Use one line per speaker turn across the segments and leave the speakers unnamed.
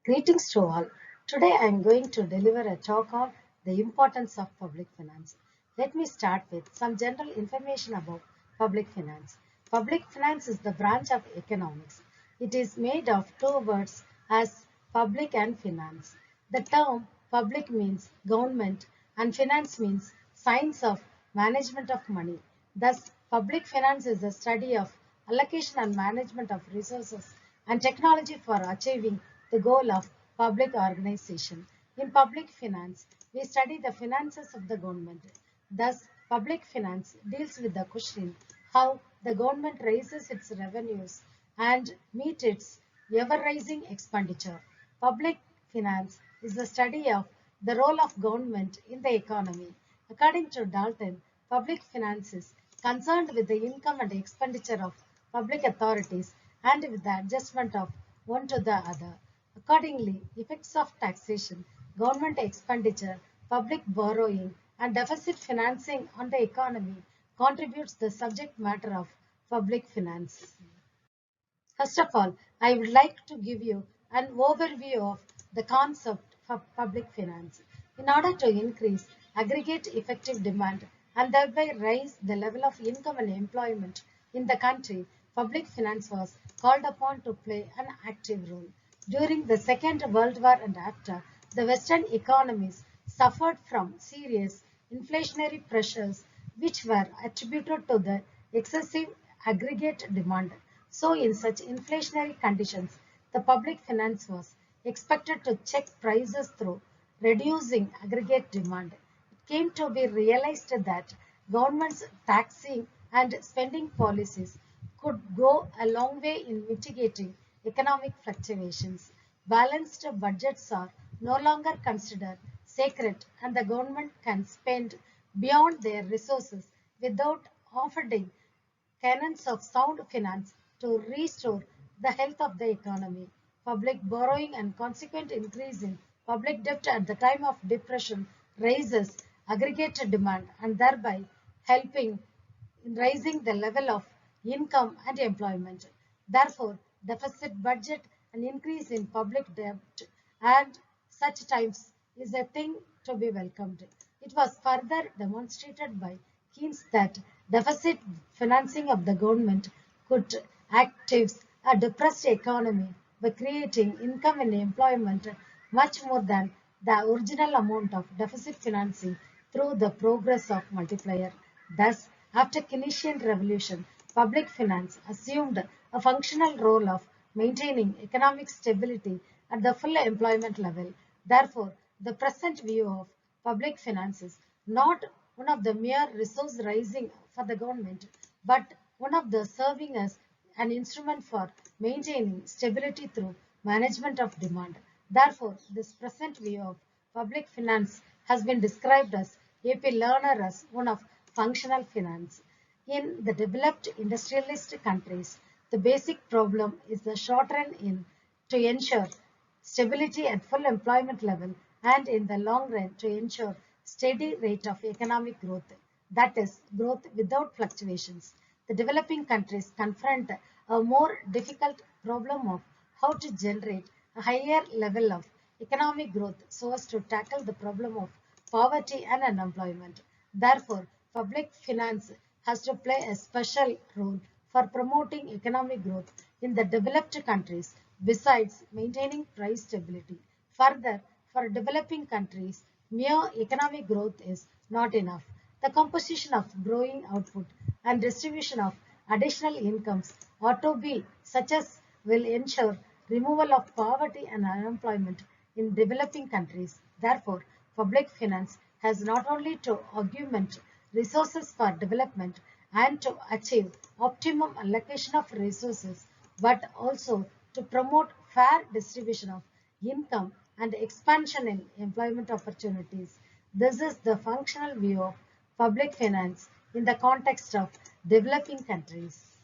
Greetings to all. Today I am going to deliver a talk on the importance of public finance. Let me start with some general information about public finance. Public finance is the branch of economics. It is made of two words as public and finance. The term public means government and finance means science of management of money. Thus, public finance is the study of allocation and management of resources and technology for achieving the goal of public organization. In public finance, we study the finances of the government. Thus, public finance deals with the question how the government raises its revenues and meet its ever-rising expenditure. Public finance is the study of the role of government in the economy. According to Dalton, public finance is concerned with the income and expenditure of public authorities and with the adjustment of one to the other. Accordingly, effects of taxation, government expenditure, public borrowing, and deficit financing on the economy contributes the subject matter of public finance. First of all, I would like to give you an overview of the concept of public finance. In order to increase aggregate effective demand and thereby raise the level of income and employment in the country, public finance was called upon to play an active role. During the Second World War and after, the Western economies suffered from serious inflationary pressures which were attributed to the excessive aggregate demand. So, in such inflationary conditions, the public finance was expected to check prices through reducing aggregate demand. It came to be realized that government's taxing and spending policies could go a long way in mitigating economic fluctuations. Balanced budgets are no longer considered sacred, and the government can spend beyond their resources without offering canons of sound finance to restore the health of the economy. Public borrowing and consequent increase in public debt at the time of depression raises aggregate demand and thereby helping in raising the level of income and employment. Therefore, deficit budget and increase in public debt at such times is a thing to be welcomed. It was further demonstrated by Keynes that deficit financing of the government could active a depressed economy by creating income and employment much more than the original amount of deficit financing through the progress of multiplier. Thus, after Keynesian revolution, public finance assumed a functional role of maintaining economic stability at the full employment level. Therefore, the present view of public finances not one of the mere resource raising for the government, but one of the serving as an instrument for maintaining stability through management of demand. Therefore, this present view of public finance has been described as A.P. Lerner as one of functional finance. In the developed industrialist countries, the basic problem is the short run in to ensure stability at full employment level and in the long run to ensure steady rate of economic growth, that is, growth without fluctuations. The developing countries confront a more difficult problem of how to generate a higher level of economic growth so as to tackle the problem of poverty and unemployment. Therefore, public finance has to play a special role for promoting economic growth in the developed countries besides maintaining price stability. Further, for developing countries, mere economic growth is not enough. The composition of growing output and distribution of additional incomes ought to be such as will ensure removal of poverty and unemployment in developing countries. Therefore, public finance has not only to augment resources for development and to achieve optimum allocation of resources, but also to promote fair distribution of income and expansion in employment opportunities. This is the functional view of public finance in the context of developing countries.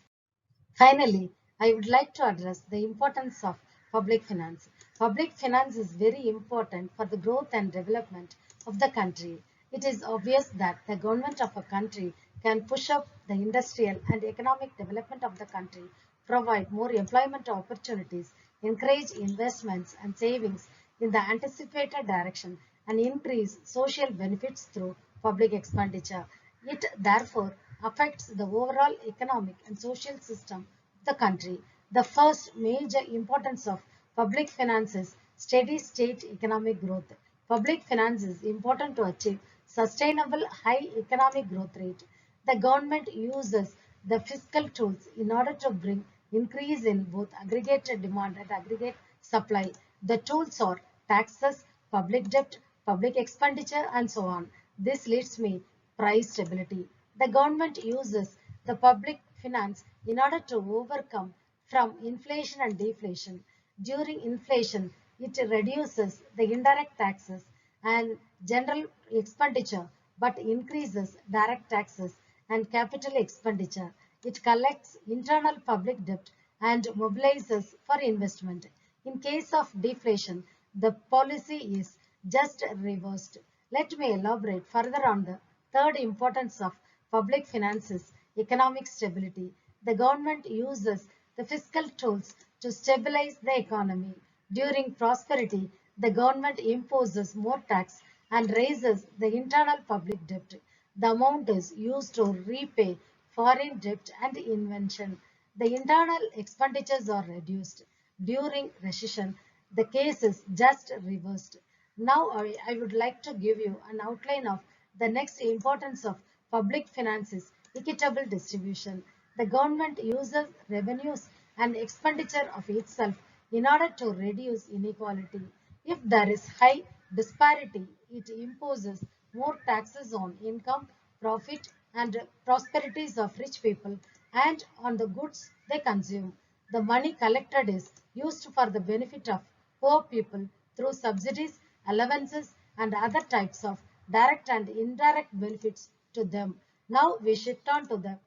Finally, I would like to address the importance of public finance. Public finance is very important for the growth and development of the country. It is obvious that the government of a country can push up the industrial and economic development of the country, provide more employment opportunities, encourage investments and savings in the anticipated direction, and increase social benefits through public expenditure. It therefore affects the overall economic and social system of the country. The first major importance of public finances, steady state economic growth. Public finance is important to achieve sustainable high economic growth rate. The government uses the fiscal tools in order to bring increase in both aggregate demand and aggregate supply. The tools are taxes, public debt, public expenditure, and so on. This leads me price stability. The government uses the public finance in order to overcome from inflation and deflation. During inflation, it reduces the indirect taxes and general expenditure but increases direct taxes and capital expenditure. It collects internal public debt and mobilizes for investment. In case of deflation, the policy is just reversed. Let me elaborate further on the third importance of public finances, economic stability. The government uses the fiscal tools to stabilize the economy. During prosperity, the government imposes more tax and raises the internal public debt. The amount is used to repay foreign debt and invention. The internal expenditures are reduced. During recession, the case is just reversed. Now I would like to give you an outline of the next importance of public finances, equitable distribution. The government uses revenues and expenditure of itself in order to reduce inequality. If there is high disparity, it imposes more taxes on income, profit, and prosperities of rich people and on the goods they consume. The money collected is used for the benefit of poor people through subsidies, allowances, and other types of direct and indirect benefits to them. Now we shift on to the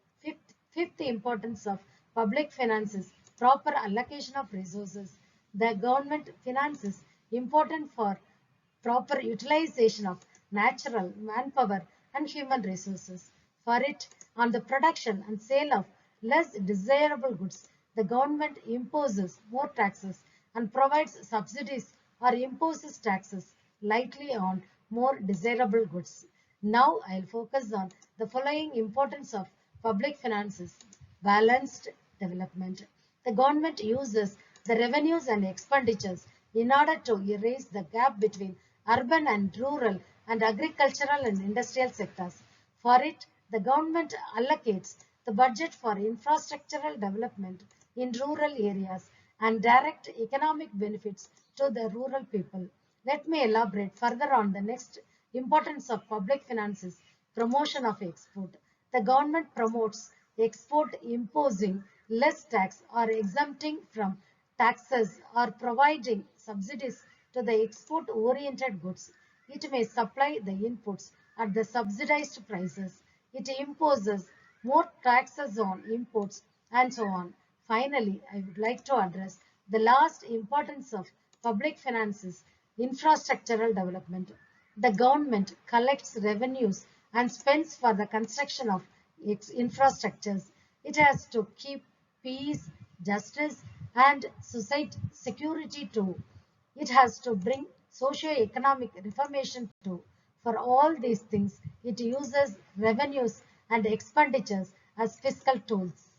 fifth importance of public finances, proper allocation of resources. The government finances important for proper utilization of natural, manpower, and human resources. For it, on the production and sale of less desirable goods, the government imposes more taxes and provides subsidies or imposes taxes lightly on more desirable goods. Now I'll focus on the following importance of public finances. Balanced development. The government uses the revenues and expenditures in order to erase the gap between urban and rural and agricultural and industrial sectors. For it, the government allocates the budget for infrastructural development in rural areas and direct economic benefits to the rural people. Let me elaborate further on the next importance of public finances, promotion of export. The government promotes export imposing less tax or exempting from taxes or providing subsidies to the export-oriented goods. It may supply the inputs at the subsidized prices. It imposes more taxes on imports and so on. Finally, I would like to address the last importance of public finances, infrastructural development. The government collects revenues and spends for the construction of its infrastructures. It has to keep peace, justice, and society security too. It has to bring socio-economic reformation too. For all these things, it uses revenues and expenditures as fiscal tools.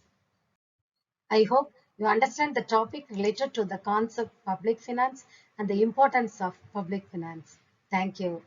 I hope you understand the topic related to the concept public finance and the importance of public finance. Thank you.